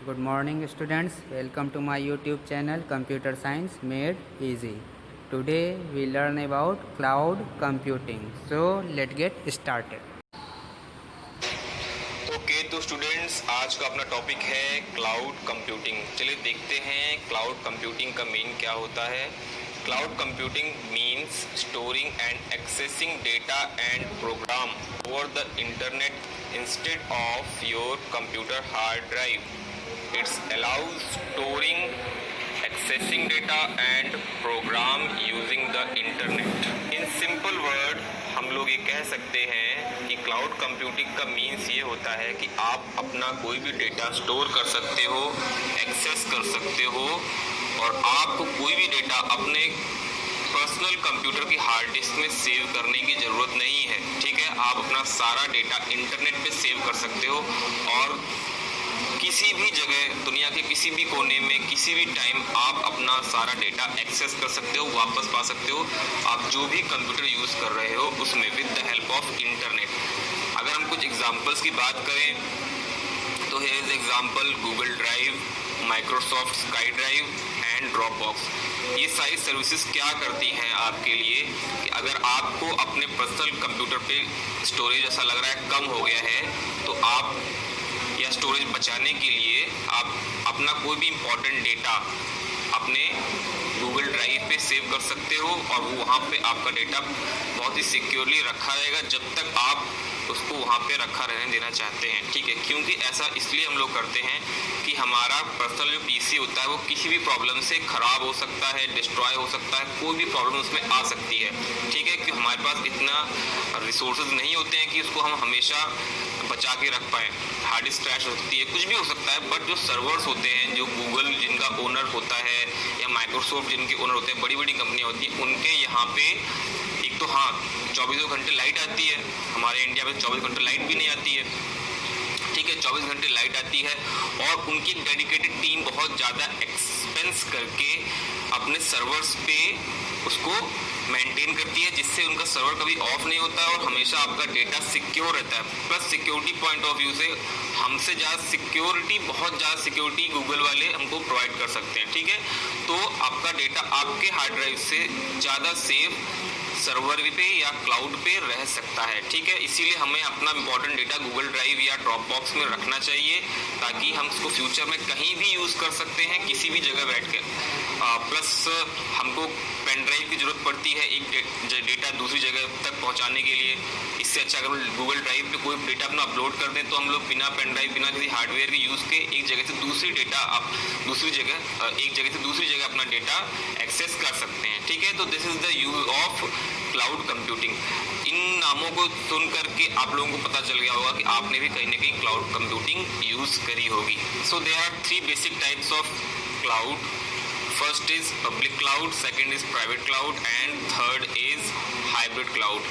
Good morning students, welcome to my YouTube channel Computer Science Made Easy. Today we learn about cloud computing. So let's get started. Okay तो students आज का अपना topic है cloud computing. चलिए देखते हैं cloud computing का mean क्या होता है। Cloud computing means storing and accessing data and program over the internet instead of your computer hard drive. It's allows storing accessing data and program using the internet. In simple word हम लोग ये कह सकते हैं कि cloud computing का means ये होता है कि आप अपना कोई भी डेटा स्टोर कर सकते हो, एक्सेस कर सकते हो और आपको कोई भी डेटा अपने पर्सनल कंप्यूटर की हार्ड डिस्क में सेव करने की ज़रूरत नहीं है। ठीक है, आप अपना सारा डेटा इंटरनेट पे सेव कर सकते हो और किसी भी जगह दुनिया के किसी भी कोने में किसी भी टाइम आप अपना सारा डेटा एक्सेस कर सकते हो, वापस पा सकते हो आप जो भी कंप्यूटर यूज़ कर रहे हो उसमें with the help of internet. अगर हम कुछ एग्जांपल्स की बात करें तो here is example Google drive, Microsoft sky drive and Dropbox. ये सारी सर्विसेज क्या करती हैं आपके लिए कि अगर आपको अपने पर्सनल कंप्यूटर पे स्टोरेज ऐसा लग रहा है कम हो गया है तो आप या स्टोरेज बचाने के लिए आप अपना कोई भी इम्पोर्टेंट डेटा अपने गूगल ड्राइव पे सेव कर सकते हो और वो वहाँ पे आपका डेटा बहुत ही सिक्योरली रखा रहेगा जब तक आप उसको वहाँ पे रखा रहने देना चाहते हैं। ठीक है, क्योंकि ऐसा इसलिए हम लोग करते हैं कि हमारा पर्सनल जो पीसी होता है वो किसी भी प्रॉब्लम से ख़राब हो सकता है, डिस्ट्रॉय हो सकता है, कोई भी प्रॉब्लम उसमें आ सकती है। ठीक है, कि हमारे पास इतना रिसोर्सेज नहीं होते हैं कि उसको हम हमेशा बचा के रख पाएँ। हार्ड डिस्क क्रैश हो सकती है, कुछ भी हो सकता है, बट जो सर्वर्स होते हैं, जो गूगल जिनका ओनर होता है या माइक्रोसॉफ्ट जिनके ओनर होते हैं, बड़ी बड़ी कंपनियाँ होती हैं, उनके यहाँ पे एक तो हाँ 24 घंटे लाइट आती है। हमारे इंडिया में 24 घंटे लाइट भी नहीं आती है। ठीक है, 24 घंटे लाइट आती है और उनकी डेडिकेटेड टीम बहुत ज़्यादा एक्सपेंस करके अपने सर्वर्स पे उसको मेंटेन करती है जिससे उनका सर्वर कभी ऑफ नहीं होता है और हमेशा आपका डेटा सिक्योर रहता है। Plus security point of view से हमसे ज़्यादा सिक्योरिटी, बहुत ज़्यादा सिक्योरिटी गूगल वाले हमको प्रोवाइड कर सकते हैं। ठीक है, तो आपका डेटा आपके हार्ड ड्राइव से ज़्यादा सेफ सर्वर पे या क्लाउड पे रह सकता है। ठीक है, इसीलिए हमें अपना इंपॉर्टेंट डेटा गूगल ड्राइव या ड्रॉपबॉक्स में रखना चाहिए ताकि हम उसको फ्यूचर में कहीं भी यूज़ कर सकते हैं, किसी भी जगह बैठ कर। प्लस हमको पेन ड्राइव की ज़रूरत पड़ती है एक डेटा दूसरी जगह तक पहुंचाने के लिए। इससे अच्छा अगर गूगल ड्राइव पे कोई डेटा अपना अपलोड कर दें तो हम लोग बिना पेन ड्राइव, बिना किसी हार्डवेयर के यूज़ के एक जगह से दूसरी डेटा आप दूसरी जगह एक जगह से दूसरी जगह अपना डेटा एक्सेस कर सकते हैं। ठीक है, तो this is the use of cloud computing. इन नामों को सुन करके आप लोगों को पता चल गया होगा कि आपने भी कहीं ना कहीं क्लाउड कंप्यूटिंग यूज़ करी होगी। So there are 3 basic types of cloud. First is public cloud, second is private cloud and third is hybrid cloud.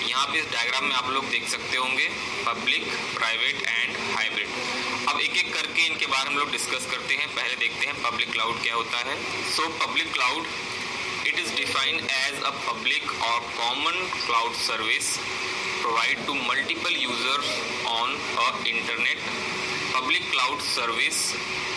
यहाँ पे इस डायग्राम में आप लोग देख सकते होंगे पब्लिक, प्राइवेट एंड हाइब्रिड। अब एक एक करके इनके बारे में हम लोग डिस्कस करते हैं। पहले देखते हैं पब्लिक क्लाउड क्या होता है। So public cloud, it is defined as a public or common cloud service provide to multiple users on a internet. Public cloud service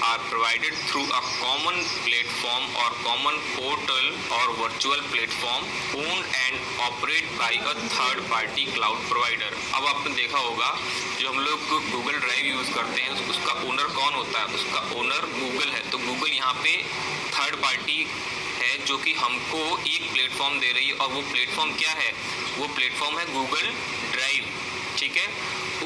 are provided through a common platform or common portal or virtual platform owned and operated by a third party cloud provider. अब आपने देखा होगा जो हम लोग Google drive use करते हैं उसका ओनर कौन होता है? उसका ओनर गूगल है। तो गूगल यहाँ पे थर्ड पार्टी है जो कि हमको एक प्लेटफॉर्म दे रही है और वो प्लेटफॉर्म क्या है? वो प्लेटफॉर्म है गूगल ड्राइव। ठीक है,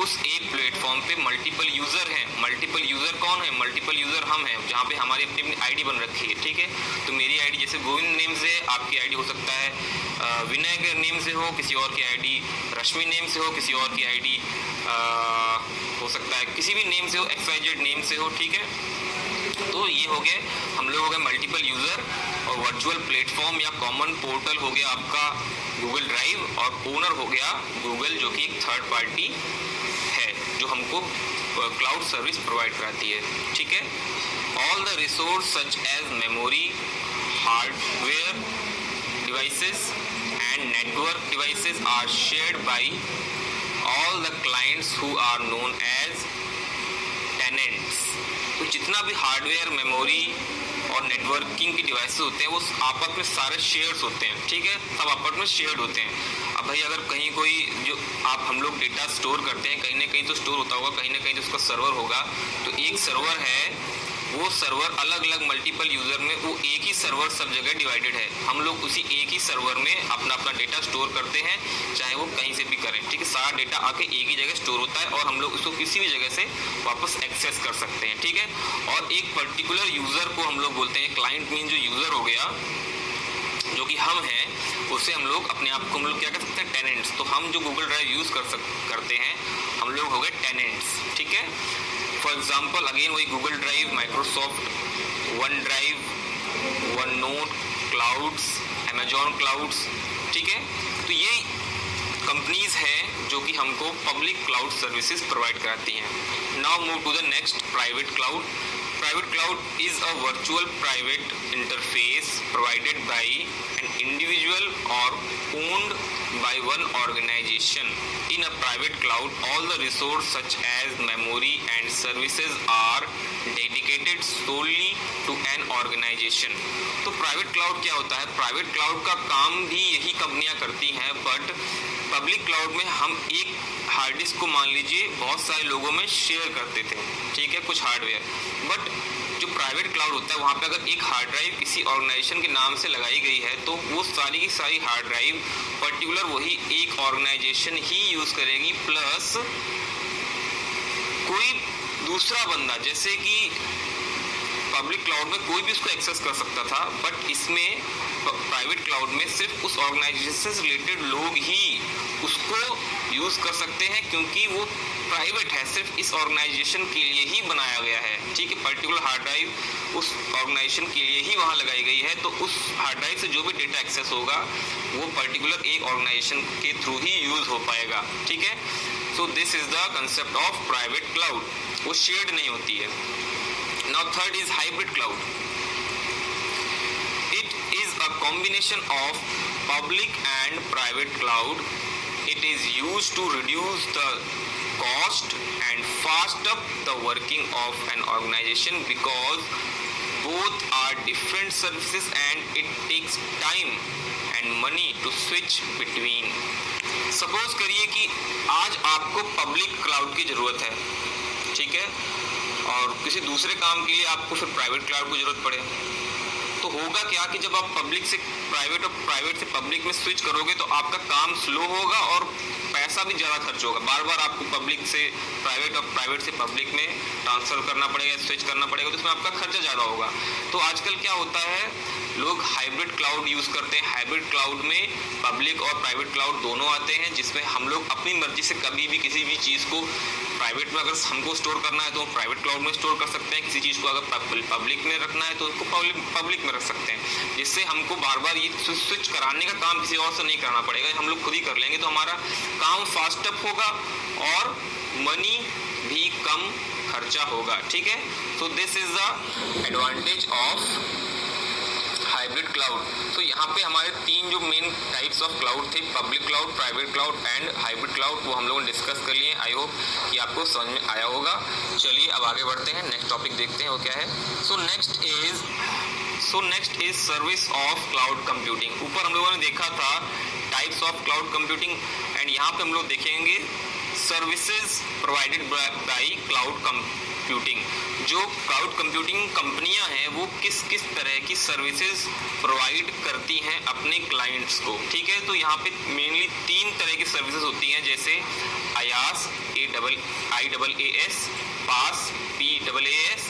उस एक प्लेटफॉर्म पे मल्टीपल यूज़र हैं। मल्टीपल यूज़र कौन है? मल्टीपल यूज़र हम हैं, जहाँ पे हमारी अपनी अपनी आईडी बन रखी है। ठीक है, तो मेरी आईडी जैसे गोविंद नेम से, आपकी आईडी हो सकता है विनय के नेम से हो, किसी और की आईडी रश्मि नेम से हो, किसी और की आईडी हो सकता है किसी भी नेम से हो, XYZ नेम से हो। ठीक है, तो ये हो गए हम लोग हो गए मल्टीपल यूज़र और वर्चुअल प्लेटफॉर्म या कॉमन पोर्टल हो गया आपका गूगल ड्राइव और ओनर हो गया गूगल जो कि एक थर्ड पार्टी है जो हमको क्लाउड सर्विस प्रोवाइड कराती है। ठीक है, all the resource such as memory, hardware devices and network devices are shared by all the clients who are known as tenants. तो जितना भी हार्डवेयर, मेमोरी और नेटवर्किंग के डिवाइसेस होते हैं वो आपस में सारे शेयर्स होते हैं, ठीक है, सब आपस में शेयर्ड होते हैं। अब भाई अगर कहीं कोई जो हम लोग डेटा स्टोर करते हैं, कहीं ना कहीं तो स्टोर होता होगा, कहीं ना कहीं तो उसका सर्वर होगा। तो एक सर्वर है, वो सर्वर अलग अलग मल्टीपल यूज़र में, वो एक ही सर्वर सब जगह डिवाइडेड है। हम लोग उसी एक ही सर्वर में अपना अपना डेटा स्टोर करते हैं, चाहे वो कहीं से भी करें, ठीक है। सारा डेटा आके एक ही जगह स्टोर होता है और हम लोग उसको किसी भी जगह से वापस एक्सेस कर सकते हैं, ठीक है। और एक पर्टिकुलर यूज़र को हम लोग बोलते हैं क्लाइंट, मीन जो यूज़र हो गया, जो कि हम हैं, उससे हम लोग अपने आप को हम लोग क्या कर सकते हैं, टेनेंट्स। तो हम जो गूगल ड्राइव यूज़ करते हैं, हम लोग हो गए टेनेंट्स, ठीक है। फॉर एग्जाम्पल अगेन वही Google drive, Microsoft one drive, one note, clouds, Amazon clouds, ठीक है। तो ये कंपनीज हैं जो कि हमको पब्लिक क्लाउड सर्विसेज प्रोवाइड कराती हैं। Now move to the next, private cloud. Private cloud is a virtual private interface provided by an individual or owned by one organization. In a private cloud, all the resources such as memory and services are dedicated solely to an organization. तो private cloud क्या होता है? Private cloud का काम भी यही कंपनियां करती हैं, बट पब्लिक क्लाउड में हम एक हार्ड डिस्क को मान लीजिए बहुत सारे लोगों में शेयर करते थे, ठीक है, कुछ हार्डवेयर। बट जो प्राइवेट क्लाउड होता है वहाँ पे अगर एक हार्ड ड्राइव किसी ऑर्गेनाइजेशन के नाम से लगाई गई है तो वो सारी की सारी हार्ड ड्राइव पर्टिकुलर वही एक ऑर्गेनाइजेशन ही यूज़ करेगी, प्लस कोई दूसरा बंदा, जैसे कि पब्लिक क्लाउड में कोई भी उसको एक्सेस कर सकता था, बट इसमें प्राइवेट क्लाउड में सिर्फ उस ऑर्गेनाइजेशन से रिलेटेड लोग ही उसको यूज़ कर सकते हैं, क्योंकि वो प्राइवेट है, सिर्फ इस ऑर्गेनाइजेशन के लिए ही बनाया गया है, ठीक है। पर्टिकुलर हार्ड ड्राइव उस ऑर्गेनाइजेशन के लिए ही वहाँ लगाई गई है, तो उस हार्ड ड्राइव से जो भी डेटा एक्सेस होगा वो पर्टिकुलर एक ऑर्गेनाइजेशन के थ्रू ही यूज़ हो पाएगा, ठीक है। So this is the concept of private cloud, वो शेयर्ड नहीं होती है। Now third is hybrid cloud. It is a combination of public and private cloud. It is used to reduce the cost and fast up the working of an organization because both are different services and it takes time and money to switch between. Suppose करिए कि आज आपको public cloud की ज़रूरत है, ठीक है, और किसी दूसरे काम के लिए आपको फिर प्राइवेट क्लाउड की ज़रूरत पड़े, तो होगा क्या कि जब आप पब्लिक से प्राइवेट और प्राइवेट से पब्लिक में स्विच करोगे तो आपका काम स्लो होगा और पैसा भी ज़्यादा खर्च होगा। बार बार आपको पब्लिक से प्राइवेट और प्राइवेट से पब्लिक में ट्रांसफ़र करना पड़ेगा, स्विच करना पड़ेगा, तो इसमें आपका खर्चा ज़्यादा होगा। तो आजकल क्या होता है, लोग हाइब्रिड क्लाउड यूज़ करते हैं। हाइब्रिड क्लाउड में पब्लिक और प्राइवेट क्लाउड दोनों आते हैं, जिसमें हम लोग अपनी मर्जी से कभी भी किसी भी चीज़ को प्राइवेट में अगर हमको स्टोर करना है तो प्राइवेट क्लाउड में स्टोर कर सकते हैं, किसी चीज़ को अगर पब्लिक में रखना है तो उसको पब्लिक में रख सकते हैं, जिससे हमको बार बार ये स्विच कराने का काम किसी और से नहीं करना पड़ेगा, हम लोग खुद ही कर लेंगे, तो हमारा काम फास्ट अप होगा और मनी भी कम खर्चा होगा, ठीक है। So this is the advantage of hybrid cloud. तो यहाँ पे हमारे तीन जो मेन टाइप्स ऑफ क्लाउड थे, public cloud, private cloud and hybrid cloud, वो हम लोगों ने डिस्कस कर लिए। आई होप कि आपको समझ में आया होगा। चलिए अब आगे बढ़ते हैं, नेक्स्ट टॉपिक देखते हैं वो क्या है। So next is service of cloud computing. ऊपर हम लोगों ने देखा था types of cloud computing, and यहाँ पे हम लोग देखेंगे services provided by cloud computing. जो क्लाउड कंप्यूटिंग कंपनियां हैं वो किस किस तरह की सर्विसेज प्रोवाइड करती हैं अपने क्लाइंट्स को, ठीक है। तो यहाँ पे मेनली तीन तरह की सर्विसेज होती हैं, जैसे आयास, AAAS, pass, PAAS,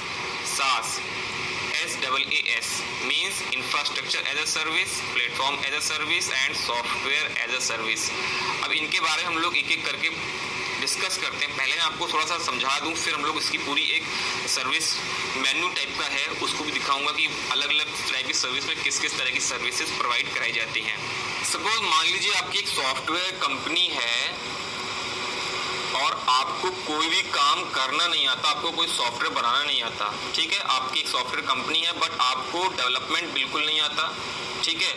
SaaS, SaaS means infrastructure as a service, platform as a service and software as a service। अब इनके बारे में हम लोग एक एक करके डिस्कस करते हैं। पहले मैं आपको थोड़ा सा समझा दूं, फिर हम लोग इसकी पूरी एक सर्विस मेन्यू टाइप का है उसको भी दिखाऊंगा कि अलग अलग तरह की सर्विस में किस किस तरह की सर्विसेज प्रोवाइड कराई जाती हैं। सपोज मान लीजिए आपकी एक सॉफ्टवेयर कंपनी है और आपको कोई भी काम करना नहीं आता, आपको कोई सॉफ्टवेयर बनाना नहीं आता, ठीक है। आपकी एक सॉफ्टवेयर कंपनी है बट आपको डेवलपमेंट बिल्कुल नहीं आता, ठीक है।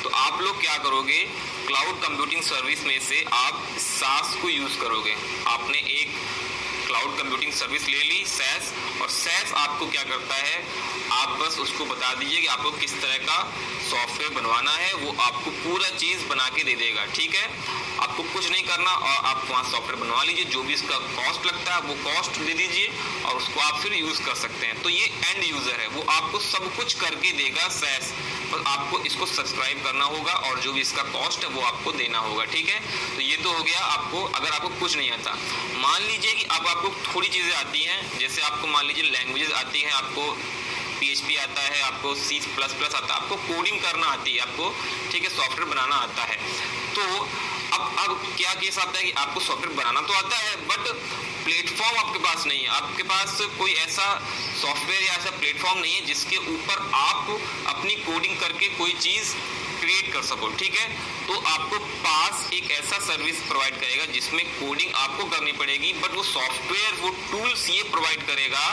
तो आप लोग क्या करोगे, क्लाउड कंप्यूटिंग सर्विस में से आप SaaS को यूज़ करोगे। आपने एक क्लाउड कंप्यूटिंग सर्विस ले ली SaaS, और SaaS आपको क्या करता है, आप बस उसको बता दीजिए कि आपको किस तरह का सॉफ्टवेयर बनवाना है, वो आपको पूरा चीज़ बना के दे देगा। ठीक है, आपको कुछ नहीं करना और आप वहाँ सॉफ्टवेयर बनवा लीजिए, जो भी इसका कॉस्ट लगता है वो कॉस्ट दे दीजिए और उसको आप फिर यूज़ कर सकते हैं। तो ये एंड यूज़र है, वो आपको सब कुछ करके देगा SaaS, बस आपको इसको सब्सक्राइब करना होगा और जो भी इसका कॉस्ट है वो आपको देना होगा। ठीक है, तो ये तो हो गया आपको, अगर आपको कुछ नहीं आता। मान लीजिए कि अब आपको थोड़ी चीज़ें आती हैं, जैसे आपको मान लीजिए लैंग्वेजेस आती हैं, आपको PHP आता है, आपको C++ आता है, आपको कोडिंग करना आती है आपको, ठीक है, सॉफ्टवेयर बनाना आता है। तो अब क्या केस आता है कि आपको सॉफ्टवेयर बनाना तो आता है बट प्लेटफॉर्म आपके पास नहीं है, आपके पास कोई ऐसा सॉफ्टवेयर या ऐसा प्लेटफॉर्म नहीं है जिसके ऊपर आप अपनी कोडिंग करके कोई चीज़ क्रिएट कर सको। ठीक है, तो आपको पास एक ऐसा सर्विस प्रोवाइड करेगा जिसमें कोडिंग आपको करनी पड़ेगी, बट वो सॉफ्टवेयर, वो टूल्स ये प्रोवाइड करेगा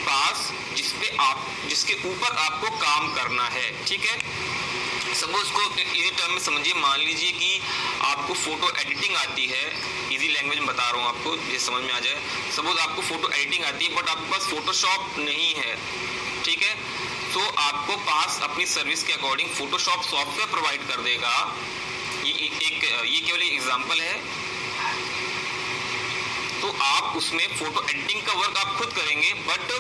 पास जिसके ऊपर आपको काम करना है। ठीक है, सपोज को इजी टर्म में समझिए, मान लीजिए कि आपको फोटो एडिटिंग आती है, इजी लैंग्वेज में बता रहा हूँ आपको ये समझ में आ जाए। सपोज आपको फोटो एडिटिंग आती है बट आपके पास फोटोशॉप नहीं है। ठीक है, तो आपको पास अपनी सर्विस के अकॉर्डिंग फोटोशॉप सॉफ्टवेयर प्रोवाइड कर देगा। ये केवल एक एग्जांपल है। तो आप उसमें फोटो एडिटिंग का वर्क आप खुद करेंगे बट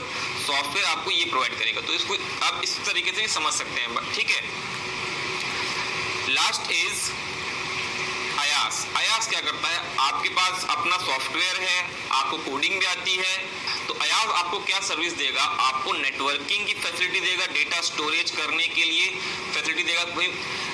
सॉफ्टवेयर आपको ये प्रोवाइड करेगा। तो इसको आप इस तरीके से समझ सकते हैं। ठीक है, लास्ट इज अयास क्या करता है, आपके पास अपना सॉफ्टवेयर है, आपको कोडिंग भी आती है, तो अयास आपको क्या सर्विस देगा, आपको नेटवर्किंग की फैसिलिटी देगा, डेटा स्टोरेज करने के लिए फैसिलिटी देगा। भाई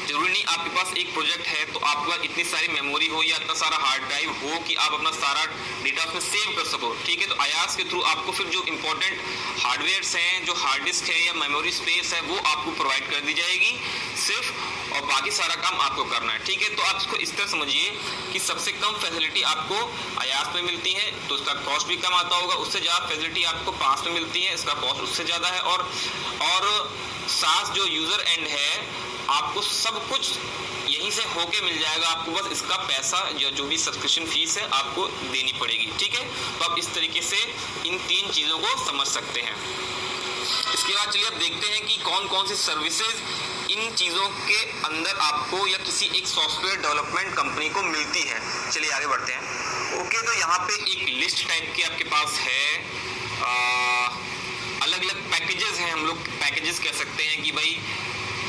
जरूरी नहीं आपके पास एक प्रोजेक्ट है तो आपके पास इतनी सारी मेमोरी हो या इतना सारा हार्ड ड्राइव हो कि आप अपना सारा डेटा उसमें सेव कर सको। ठीक है, तो अयास के थ्रू आपको फिर जो इंपॉर्टेंट हार्डवेयर्स हैं, जो हार्ड डिस्क है या मेमोरी स्पेस है, वो आपको प्रोवाइड कर दी जाएगी सिर्फ, और बाकी सारा काम आपको करना है। ठीक है, तो आप इसको इस तरह समझिए कि सबसे कम फैसिलिटी आपको अयास में मिलती है तो इसका कॉस्ट भी कम आता होगा, उससे ज़्यादा फैसिलिटी आपको पास में मिलती है, इसका कॉस्ट उससे ज़्यादा है, और SaaS जो यूज़र एंड है आपको सब कुछ यहीं से होके मिल जाएगा, आपको बस इसका पैसा या जो भी सब्सक्रिप्शन फीस है आपको देनी पड़ेगी। ठीक है, तो आप इस तरीके से इन तीन चीज़ों को समझ सकते हैं। इसके बाद चलिए अब देखते हैं कि कौन कौन सी सर्विसेज इन चीज़ों के अंदर आपको या किसी एक सॉफ्टवेयर डेवलपमेंट कंपनी को मिलती है। चलिए आगे बढ़ते हैं। ओके, तो यहाँ पे एक लिस्ट टाइप की आपके पास है, अलग अलग पैकेजेस हैं, हम लोग पैकेजेस कह सकते हैं कि भाई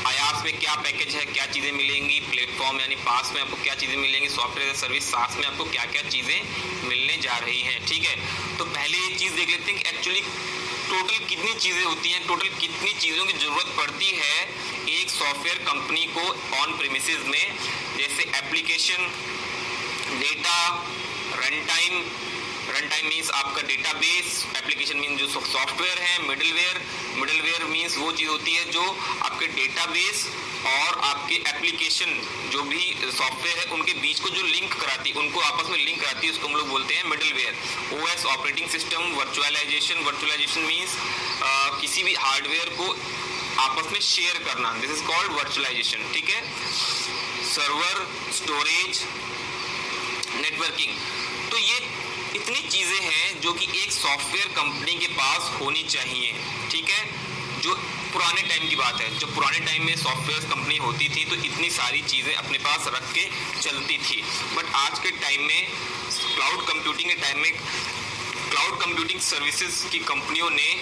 अयास में क्या पैकेज है, क्या चीज़ें मिलेंगी, प्लेटफॉर्म यानी पास में आपको क्या चीज़ें मिलेंगी, सॉफ्टवेयर सर्विस SaaS में आपको क्या क्या चीज़ें मिलने जा रही हैं। ठीक है, तो पहले ये चीज़ देख लेते हैं कि एक्चुअली टोटल कितनी चीज़ें होती हैं, टोटल कितनी चीज़ों की ज़रूरत पड़ती है एक सॉफ्टवेयर कंपनी को ऑन प्रीमिसेस में, जैसे application, data, run time means आपका डेटाबेस, एप्लीकेशन मीन्स जो सॉफ्टवेयर है, मिडलवेयर मीन्स वो चीज़ होती है जो आपके डेटाबेस और आपके एप्लीकेशन जो भी सॉफ्टवेयर है उनके बीच को जो लिंक कराती है, उनको आपस में लिंक कराती है, उसको हम लोग बोलते हैं middleware. OS operating system, virtualization means किसी भी हार्डवेयर को आपस में शेयर करना, दिस इज कॉल्ड वर्चुअलाइजेशन। ठीक है, सर्वर, स्टोरेज, नेटवर्किंग, तो ये इतनी चीज़ें हैं जो कि एक सॉफ्टवेयर कंपनी के पास होनी चाहिए। ठीक है, जो पुराने टाइम की बात है, जब पुराने टाइम में सॉफ्टवेयर कंपनी होती थी तो इतनी सारी चीज़ें अपने पास रख के चलती थी, बट आज के टाइम में क्लाउड कंप्यूटिंग के टाइम में क्लाउड कंप्यूटिंग सर्विसेज की कंपनियों ने,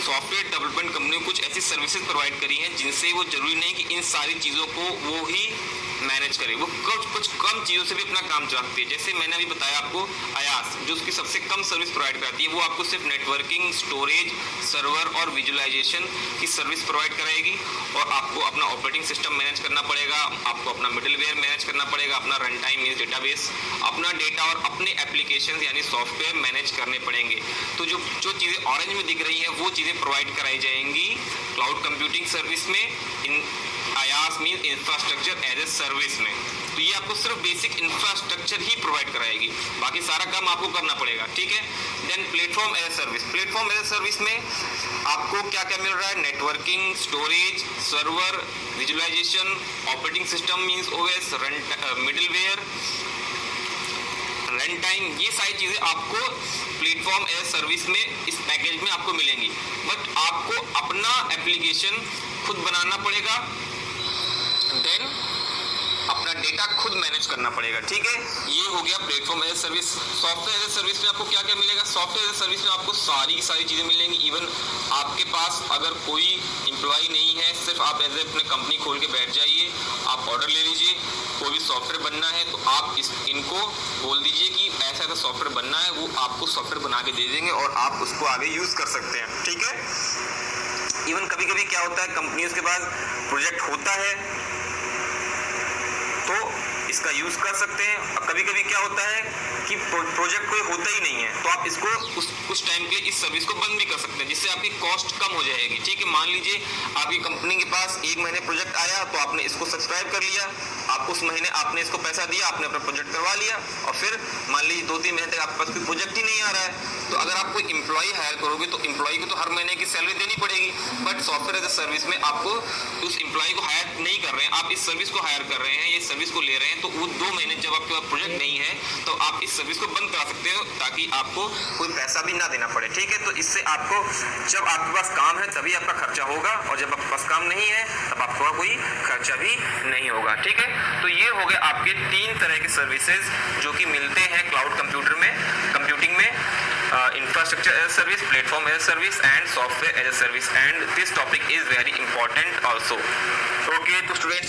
सॉफ्टवेयर डेवलपमेंट कंपनियों को कुछ ऐसी सर्विसेज प्रोवाइड करी हैं जिनसे वो जरूरी नहीं कि इन सारी चीज़ों को वो ही मैनेज करे, वो कुछ कम चीज़ों से भी अपना काम चलाती है। जैसे मैंने अभी बताया आपको अयास, जो उसकी सबसे कम सर्विस प्रोवाइड कराती है, वो आपको सिर्फ नेटवर्किंग, स्टोरेज, सर्वर और विजुअलाइजेशन की सर्विस प्रोवाइड कराएगी, और आपको अपना ऑपरेटिंग सिस्टम मैनेज करना पड़ेगा, आपको अपना मिडलवेयर मैनेज करना पड़ेगा, अपना रन टाइम मीन्स डेटाबेस, अपना डेटा और अपने एप्लीकेशन यानी सॉफ्टवेयर मैनेज करने पड़ेंगे। तो जो चीज़ें ऑरेंज में दिख रही हैं वो चीज़ें प्रोवाइड कराई जाएंगी क्लाउड कंप्यूटिंग सर्विस में, in IaaS mean infrastructure as a service में। तो ये आपको सिर्फ बेसिक इंफ्रास्ट्रक्चर ही प्रोवाइड कराएगी, बाकी सारा काम आपको करना पड़ेगा। ठीक है, then platform as a service, platform as a service में आपको क्या क्या मिल रहा है, networking, storage, server, visualization, operating system means OS, middleware, run time, ये सारी चीज़ें आपको प्लेटफॉर्म एज सर्विस में इस पैकेज में आपको मिलेंगी। बट आपको अपना एप्लीकेशन खुद बनाना पड़ेगा, देन अपना डेटा खुद मैनेज करना पड़ेगा, ठीक है। ये हो गया platform as service. Software as service में आपको क्या क्या मिलेगा? सॉफ्टवेयर एज सर्विस में आपको सारी की सारी चीज़ें मिलेंगी। इवन आपके पास अगर कोई एम्प्लॉय नहीं है, सिर्फ आप एज ए अपने कंपनी खोल के बैठ जाइए, आप ऑर्डर ले लीजिए। कोई भी सॉफ्टवेयर बनना है तो आप इनको बोल दीजिए कि ऐसा ऐसा सॉफ्टवेयर बनना है, वो आपको सॉफ्टवेयर बना के दे देंगे और आप उसको आगे यूज़ कर सकते हैं, ठीक है। इवन कभी कभी क्या होता है, कंपनियों के पास प्रोजेक्ट होता है तो इसका यूज़ कर सकते हैं, और कभी कभी क्या होता है कि प्रोजेक्ट कोई होता ही नहीं है तो आप इसको कुछ टाइम के लिए इस सर्विस को बंद भी कर सकते हैं, जिससे आपकी कॉस्ट कम हो जाएगी, ठीक है। मान लीजिए आपकी कंपनी के पास 1 महीने प्रोजेक्ट आया तो आपने इसको सब्सक्राइब कर लिया, आप उस महीने आपने इसको पैसा दिया, आपने अपना प्रोजेक्ट करवा लिया, और फिर मान लीजिए 2-3 महीने तक आपके पास कोई प्रोजेक्ट ही नहीं आ रहा है, तो अगर आप कोई एम्प्लॉय हायर करोगे तो एम्प्लॉय को तो हर महीने की सैलरी देनी पड़ेगी। But software as a service में आपको उस एम्प्लॉय को हायर नहीं कर रहे हैं, आप इस सर्विस को हायर कर रहे हैं, ये सर्विस को ले रहे हैं, तो वो 2 महीने जब आपके पास प्रोजेक्ट नहीं है तो आप इस सर्विस को बंद करा सकते हो, ताकि आपको कोई पैसा भी ना देना पड़े, ठीक है। तो इससे आपको जब आपके पास काम है तभी आपका खर्चा होगा, और जब आपके पास काम नहीं है तब आपका कोई खर्चा भी नहीं होगा, ठीक है। तो ये हो गए आपके 3 तरह के सर्विसेज जो कि मिलते हैं क्लाउड कंप्यूटिंग में, infrastructure as a service, platform as a service and software as a service, and this topic is very important also. Okay, तो स्टूडेंट्स